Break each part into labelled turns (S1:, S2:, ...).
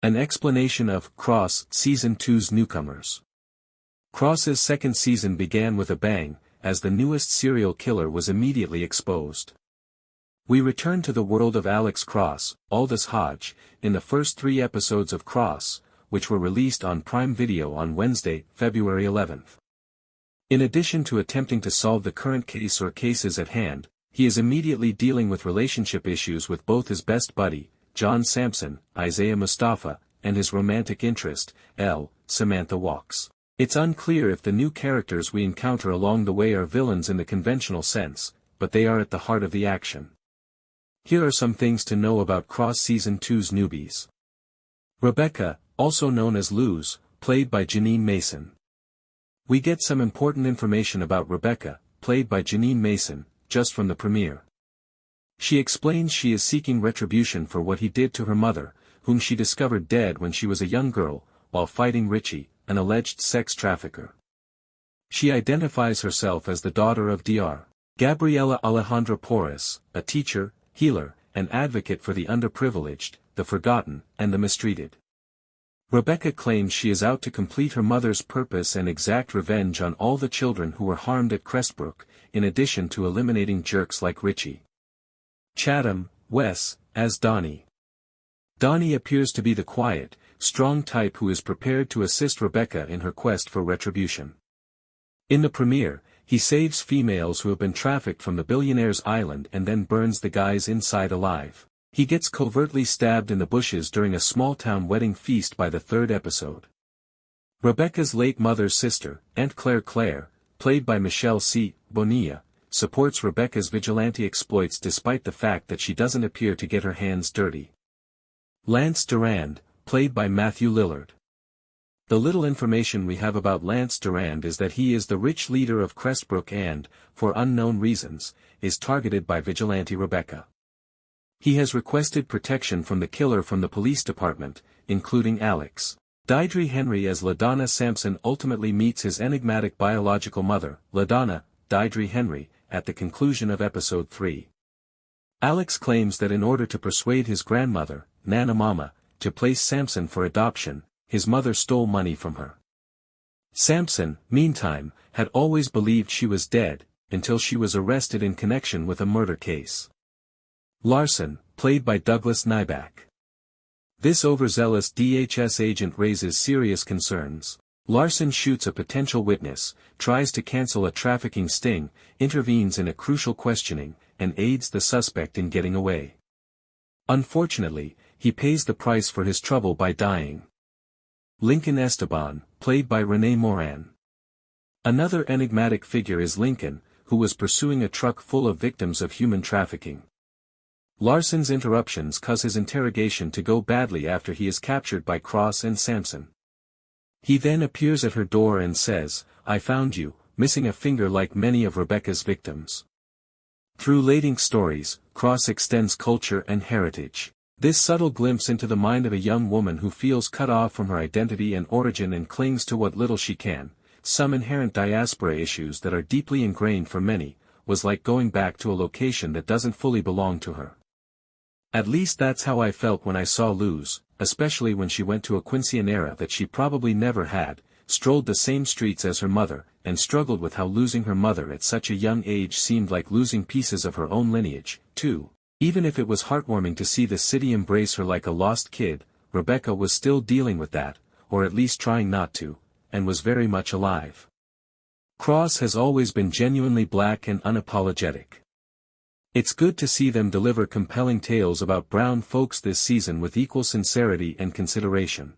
S1: An explanation of Cross Season 2's newcomers. Cross's second season began with a bang, as the newest serial killer was immediately exposed. We return to the world of Alex Cross, Aldis Hodge, in the first 3 episodes of Cross, which were released on Prime Video on Wednesday, February 11th. In addition to attempting to solve the current case or cases at hand, he is immediately dealing with relationship issues with both his best buddy, John Sampson, Isaiah Mustafa, and his romantic interest, Elle, Samantha Walkes. It's unclear if the new characters we encounter along the way are villains in the conventional sense, but they are at the heart of the action. Here are some things to know about Cross Season 2's newbies. Rebecca, also known as Luz, played by Jeanine Mason. We get some important information about Rebecca, played by Jeanine Mason, just from the premiere. She explains she is seeking retribution for what he did to her mother, whom she discovered dead when she was a young girl, while fighting Richie, an alleged sex trafficker. She identifies herself as the daughter of Dr. Gabriela Alejandra Porras, a teacher, healer, and advocate for the underprivileged, the forgotten, and the mistreated. Rebecca claims she is out to complete her mother's purpose and exact revenge on all the children who were harmed at Crestbrook, in addition to eliminating jerks like Richie. Chatham, Wes, as Donnie. Donnie appears to be the quiet, strong type who is prepared to assist Rebecca in her quest for retribution. In the premiere, he saves females who have been trafficked from the billionaire's island and then burns the guys inside alive. He gets covertly stabbed in the bushes during a small-town wedding feast by the 3rd episode. Rebecca's late mother's sister, Aunt Clare Clare, played by Michelle C. Bonilla, supports Rebecca's vigilante exploits despite the fact that she doesn't appear to get her hands dirty. Lance Durand, played by Matthew Lillard. The little information we have about Lance Durand is that he is the rich leader of Crestbrook and, for unknown reasons, is targeted by vigilante Rebecca. He has requested protection from the killer from the police department, including Alex. Deidrie Henry as LaDonna Sampson ultimately meets his enigmatic biological mother, LaDonna, Deidrie Henry, at the conclusion of episode 3. Alex claims that in order to persuade his grandmother, Nana Mama, to place Sampson for adoption, his mother stole money from her. Sampson, meantime, had always believed she was dead, until she was arrested in connection with a murder case. Larson, played by Douglas Nyback. This overzealous DHS agent raises serious concerns. Larson shoots a potential witness, tries to cancel a trafficking sting, intervenes in a crucial questioning, and aids the suspect in getting away. Unfortunately, he pays the price for his trouble by dying. Lincoln Esteban, played by Renee Moran. Another enigmatic figure is Lincoln, who was pursuing a truck full of victims of human trafficking. Larson's interruptions cause his interrogation to go badly after he is captured by Cross and Sampson. He then appears at her door and says, "I found you," missing a finger like many of Rebecca's victims. Through lading stories, Cross extends culture and heritage. This subtle glimpse into the mind of a young woman who feels cut off from her identity and origin and clings to what little she can, some inherent diaspora issues that are deeply ingrained for many, was like going back to a location that doesn't fully belong to her. At least that's how I felt when I saw Luz, especially when she went to a quinceañera that she probably never had, strolled the same streets as her mother, and struggled with how losing her mother at such a young age seemed like losing pieces of her own lineage, too. Even if it was heartwarming to see the city embrace her like a lost kid, Rebecca was still dealing with that, or at least trying not to, and was very much alive. Cross has always been genuinely black and unapologetic. It's good to see them deliver compelling tales about brown folks this season with equal sincerity and consideration.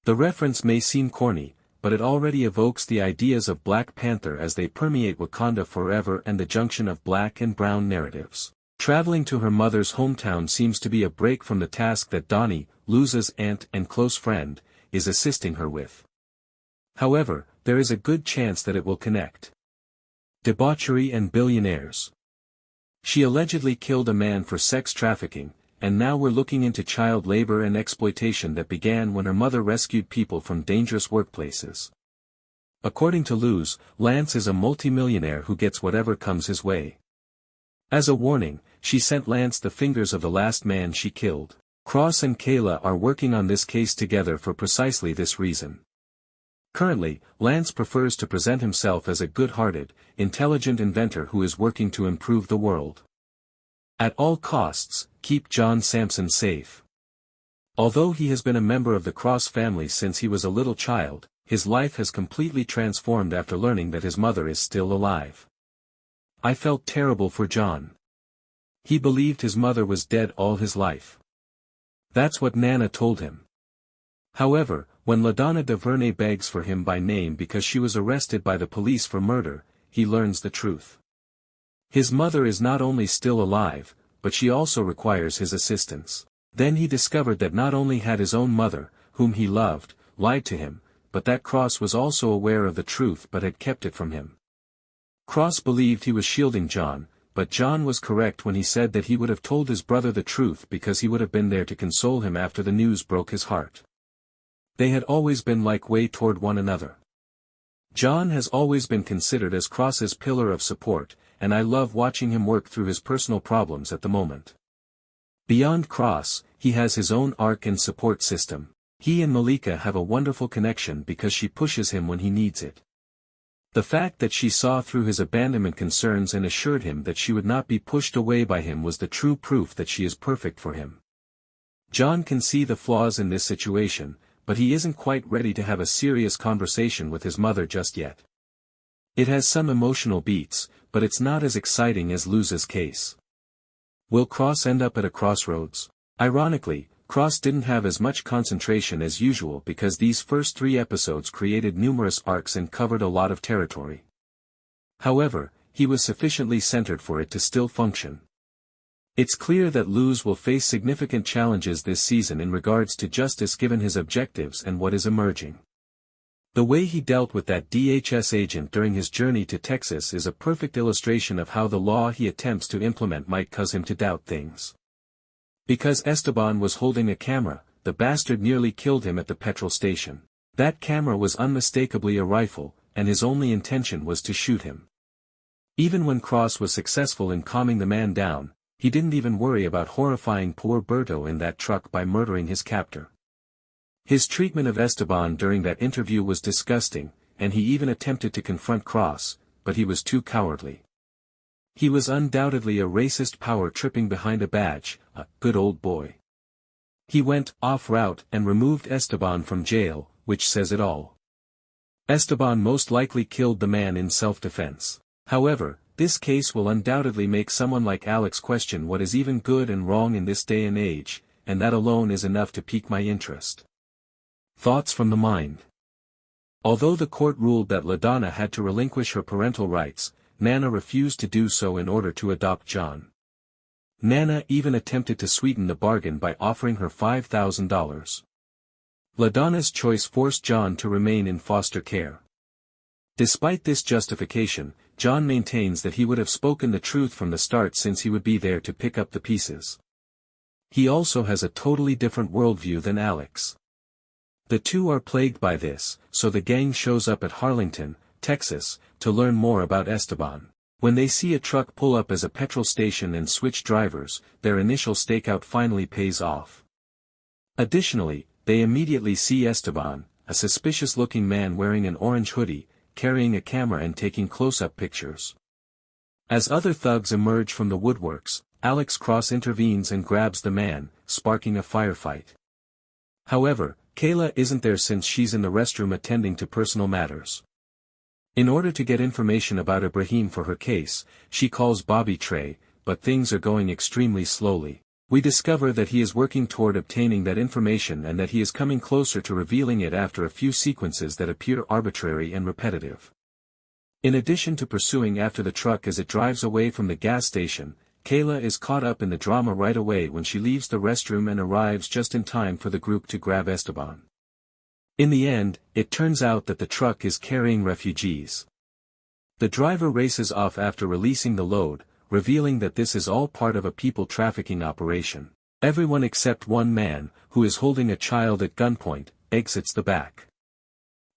S1: The reference may seem corny, but it already evokes the ideas of Black Panther as they permeate Wakanda Forever and the junction of black and brown narratives. Traveling to her mother's hometown seems to be a break from the task that Donnie, Luz's aunt and close friend, is assisting her with. However, there is a good chance that it will connect. Debauchery and billionaires. She allegedly killed a man for sex trafficking, and now we're looking into child labor and exploitation that began when her mother rescued people from dangerous workplaces. According to Luz, Lance is a multimillionaire who gets whatever comes his way. As a warning, she sent Lance the fingers of the last man she killed. Cross and Kayla are working on this case together for precisely this reason. Currently, Lance prefers to present himself as a good-hearted, intelligent inventor who is working to improve the world. At all costs, keep John Sampson safe. Although he has been a member of the Cross family since he was a little child, his life has completely transformed after learning that his mother is still alive. I felt terrible for John. He believed his mother was dead all his life. That's what Nana told him. However, when LaDonna DuVernay begs for him by name because she was arrested by the police for murder, he learns the truth. His mother is not only still alive, but she also requires his assistance. Then he discovered that not only had his own mother, whom he loved, lied to him, but that Cross was also aware of the truth but had kept it from him. Cross believed he was shielding John, but John was correct when he said that he would have told his brother the truth because he would have been there to console him after the news broke his heart. They had always been like way toward one another. John has always been considered as Cross's pillar of support, and I love watching him work through his personal problems at the moment. Beyond Cross, he has his own arc and support system. He and Malika have a wonderful connection because she pushes him when he needs it. The fact that she saw through his abandonment concerns and assured him that she would not be pushed away by him was the true proof that she is perfect for him. John can see the flaws in this situation, but he isn't quite ready to have a serious conversation with his mother just yet. It has some emotional beats, but it's not as exciting as Luz's case. Will Cross end up at a crossroads? Ironically, Cross didn't have as much concentration as usual because these first 3 episodes created numerous arcs and covered a lot of territory. However, he was sufficiently centered for it to still function. It's clear that Luz will face significant challenges this season in regards to justice given his objectives and what is emerging. The way he dealt with that DHS agent during his journey to Texas is a perfect illustration of how the law he attempts to implement might cause him to doubt things. Because Esteban was holding a camera, the bastard nearly killed him at the petrol station. That camera was unmistakably a rifle, and his only intention was to shoot him. Even when Cross was successful in calming the man down, he didn't even worry about horrifying poor Berto in that truck by murdering his captor. His treatment of Esteban during that interview was disgusting, and he even attempted to confront Cross, but he was too cowardly. He was undoubtedly a racist power tripping behind a badge, a good old boy. He went off route and removed Esteban from jail, which says it all. Esteban most likely killed the man in self-defense. However, this case will undoubtedly make someone like Alex question what is even good and wrong in this day and age, and that alone is enough to pique my interest. Thoughts from the mind. Although the court ruled that LaDonna had to relinquish her parental rights, Nana refused to do so in order to adopt John. Nana even attempted to sweeten the bargain by offering her $5,000. LaDonna's choice forced John to remain in foster care. Despite this justification, John maintains that he would have spoken the truth from the start since he would be there to pick up the pieces. He also has a totally different worldview than Alex. The two are plagued by this, so the gang shows up at Harlington, Texas, to learn more about Esteban. When they see a truck pull up as a petrol station and switch drivers, their initial stakeout finally pays off. Additionally, they immediately see Esteban, a suspicious-looking man wearing an orange hoodie, carrying a camera and taking close-up pictures. As other thugs emerge from the woodworks, Alex Cross intervenes and grabs the man, sparking a firefight. However, Kayla isn't there since she's in the restroom attending to personal matters. In order to get information about Ibrahim for her case, she calls Bobby Trey, but things are going extremely slowly. We discover that he is working toward obtaining that information and that he is coming closer to revealing it after a few sequences that appear arbitrary and repetitive. In addition to pursuing after the truck as it drives away from the gas station, Kayla is caught up in the drama right away when she leaves the restroom and arrives just in time for the group to grab Esteban. In the end, it turns out that the truck is carrying refugees. The driver races off after releasing the load, revealing that this is all part of a people trafficking operation. Everyone except one man, who is holding a child at gunpoint, exits the back.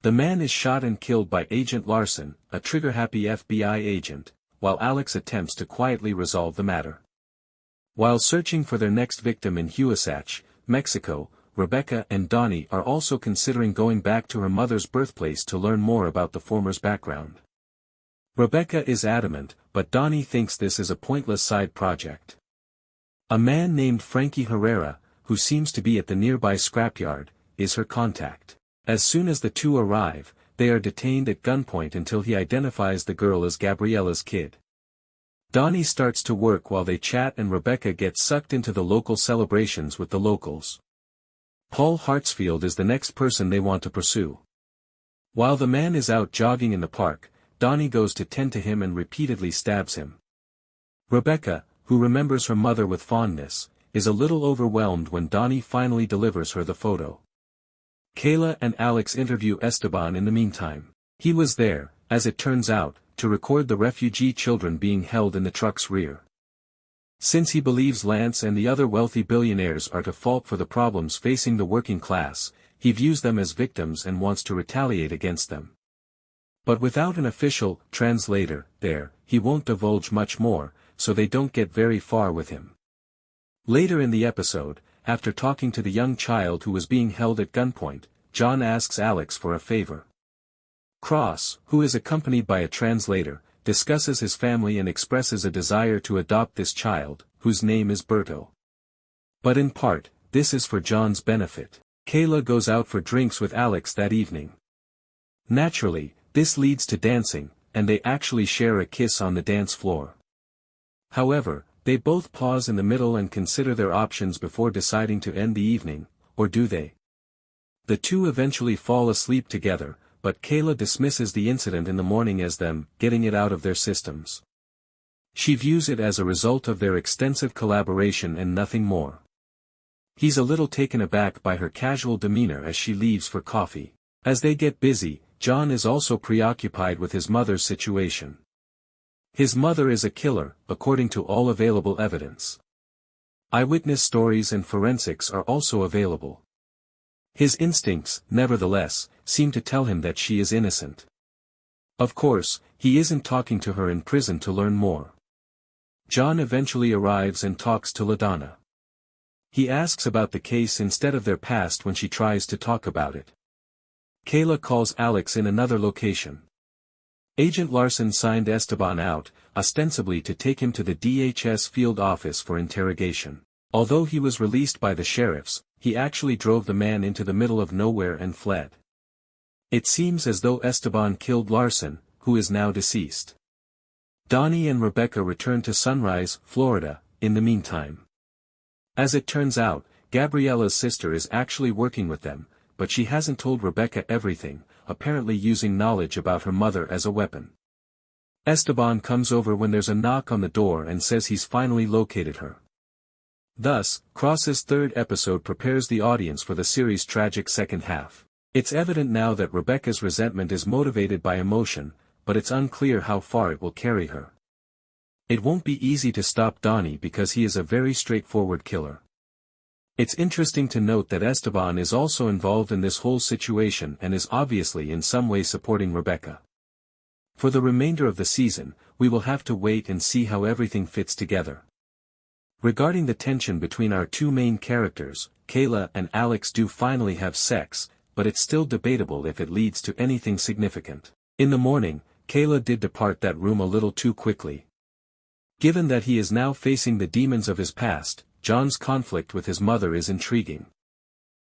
S1: The man is shot and killed by Agent Larson, a trigger-happy FBI agent, while Alex attempts to quietly resolve the matter. While searching for their next victim in Huasatch, Mexico, Rebecca and Donnie are also considering going back to her mother's birthplace to learn more about the former's background. Rebecca is adamant, but Donnie thinks this is a pointless side project. A man named Frankie Herrera, who seems to be at the nearby scrapyard, is her contact. As soon as the two arrive, they are detained at gunpoint until he identifies the girl as Gabriela's kid. Donnie starts to work while they chat and Rebecca gets sucked into the local celebrations with the locals. Paul Hartsfield is the next person they want to pursue. While the man is out jogging in the park, Donnie goes to tend to him and repeatedly stabs him. Rebecca, who remembers her mother with fondness, is a little overwhelmed when Donnie finally delivers her the photo. Kayla and Alex interview Esteban in the meantime. He was there, as it turns out, to record the refugee children being held in the truck's rear. Since he believes Lance and the other wealthy billionaires are to fault for the problems facing the working class, he views them as victims and wants to retaliate against them. But without an official translator there, he won't divulge much more, so they don't get very far with him. Later in the episode, after talking to the young child who was being held at gunpoint, John asks Alex for a favor. Cross, who is accompanied by a translator, discusses his family and expresses a desire to adopt this child, whose name is Berto. But in part, this is for John's benefit. Kayla goes out for drinks with Alex that evening. Naturally, this leads to dancing, and they actually share a kiss on the dance floor. However, they both pause in the middle and consider their options before deciding to end the evening, or do they? The two eventually fall asleep together, but Kayla dismisses the incident in the morning as them getting it out of their systems. She views it as a result of their extensive collaboration and nothing more. He's a little taken aback by her casual demeanor as she leaves for coffee. As they get busy, John is also preoccupied with his mother's situation. His mother is a killer, according to all available evidence. Eyewitness stories and forensics are also available. His instincts, nevertheless, seem to tell him that she is innocent. Of course, he isn't talking to her in prison to learn more. John eventually arrives and talks to LaDonna. He asks about the case instead of their past when she tries to talk about it. Kayla calls Alex in another location. Agent Larson signed Esteban out, ostensibly to take him to the DHS field office for interrogation. Although he was released by the sheriffs, he actually drove the man into the middle of nowhere and fled. It seems as though Esteban killed Larson, who is now deceased. Donnie and Rebecca return to Sunrise, Florida, in the meantime. As it turns out, Gabriela's sister is actually working with them, but she hasn't told Rebecca everything, apparently using knowledge about her mother as a weapon. Esteban comes over when there's a knock on the door and says he's finally located her. Thus, Cross's third episode prepares the audience for the series' tragic second half. It's evident now that Rebecca's resentment is motivated by emotion, but it's unclear how far it will carry her. It won't be easy to stop Donnie because he is a very straightforward killer. It's interesting to note that Esteban is also involved in this whole situation and is obviously in some way supporting Rebecca. For the remainder of the season, we will have to wait and see how everything fits together. Regarding the tension between our two main characters, Kayla and Alex do finally have sex, but it's still debatable if it leads to anything significant. In the morning, Kayla did depart that room a little too quickly. Given that he is now facing the demons of his past, John's conflict with his mother is intriguing.